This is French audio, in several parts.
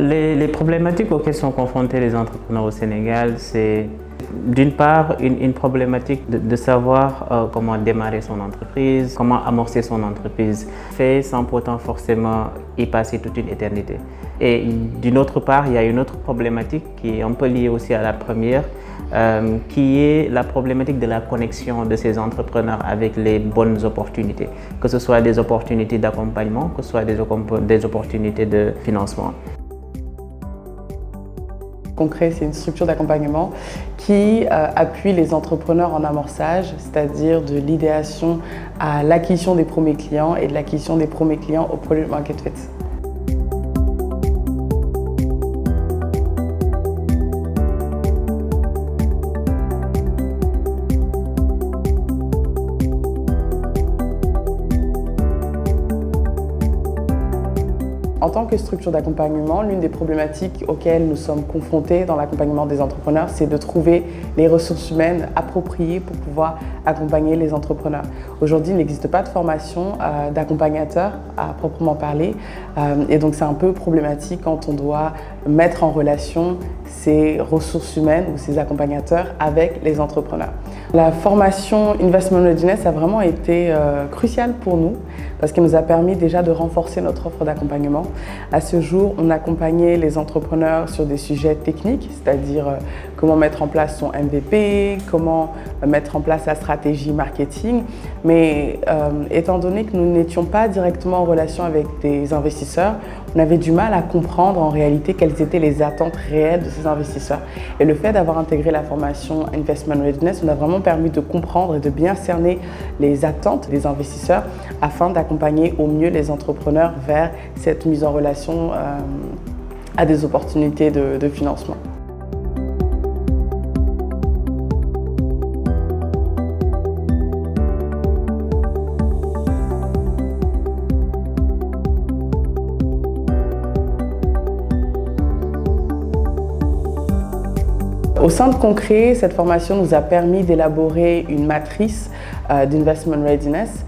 Les problématiques auxquelles sont confrontés les entrepreneurs au Sénégal, c'est d'une part une problématique de savoir comment démarrer son entreprise, comment amorcer son entreprise, fait sans pourtant forcément y passer toute une éternité. Et d'une autre part, il y a une autre problématique qui est un peu liée aussi à la première, qui est la problématique de la connexion de ces entrepreneurs avec les bonnes opportunités, que ce soit des opportunités d'accompagnement, que ce soit des opportunités de financement. Concret, c'est une structure d'accompagnement qui appuie les entrepreneurs en amorçage, c'est-à-dire de l'idéation à l'acquisition des premiers clients et de l'acquisition des premiers clients au Product Market Fit. En tant que structure d'accompagnement, l'une des problématiques auxquelles nous sommes confrontés dans l'accompagnement des entrepreneurs, c'est de trouver les ressources humaines appropriées pour pouvoir accompagner les entrepreneurs. Aujourd'hui, il n'existe pas de formation d'accompagnateur à proprement parler, et donc c'est un peu problématique quand on doit mettre en relation ces ressources humaines ou ces accompagnateurs avec les entrepreneurs. La formation Investment Readiness a vraiment été cruciale pour nous parce qu'elle nous a permis déjà de renforcer notre offre d'accompagnement. À ce jour, on accompagnait les entrepreneurs sur des sujets techniques, c'est-à-dire comment mettre en place son MVP, comment mettre en place la stratégie marketing. Mais étant donné que nous n'étions pas directement en relation avec des investisseurs, on avait du mal à comprendre en réalité quelles étaient les attentes réelles de ces investisseurs. Et le fait d'avoir intégré la formation Investment Readiness, on a vraiment permis de comprendre et de bien cerner les attentes des investisseurs afin d'accompagner au mieux les entrepreneurs vers cette mise en relation à des opportunités de financement. Au sein de Concret, cette formation nous a permis d'élaborer une matrice d'Investment Readiness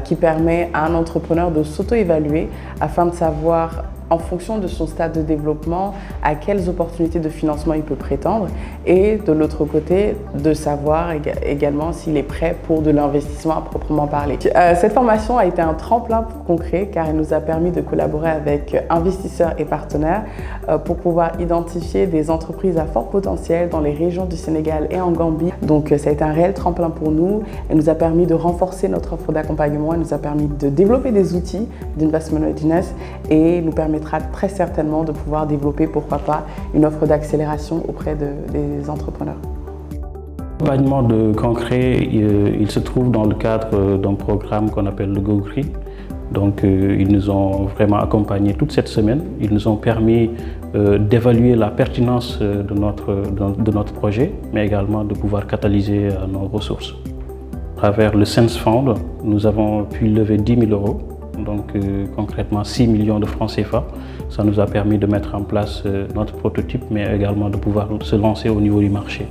qui permet à un entrepreneur de s'auto-évaluer afin de savoir, en fonction de son stade de développement, à quelles opportunités de financement il peut prétendre et de l'autre côté, de savoir également s'il est prêt pour de l'investissement à proprement parler. Cette formation a été un tremplin pour Concret car elle nous a permis de collaborer avec investisseurs et partenaires pour pouvoir identifier des entreprises à fort potentiel dans les régions du Sénégal et en Gambie. Donc ça a été un réel tremplin pour nous. Elle nous a permis de renforcer notre offre d'accompagnement, elle nous a permis de développer des outils d'Investment Readiness et nous permettra très certainement de pouvoir développer, pourquoi pas, une offre d'accélération auprès des entrepreneurs. L'accompagnement de Concret, il se trouve dans le cadre d'un programme qu'on appelle le GoGreen. Donc ils nous ont vraiment accompagnés toute cette semaine. Ils nous ont permis d'évaluer la pertinence de notre projet, mais également de pouvoir catalyser nos ressources. À travers le Sense Fund, nous avons pu lever 10 000 €. Donc concrètement 6 millions de francs CFA. Ça nous a permis de mettre en place notre prototype, mais également de pouvoir se lancer au niveau du marché.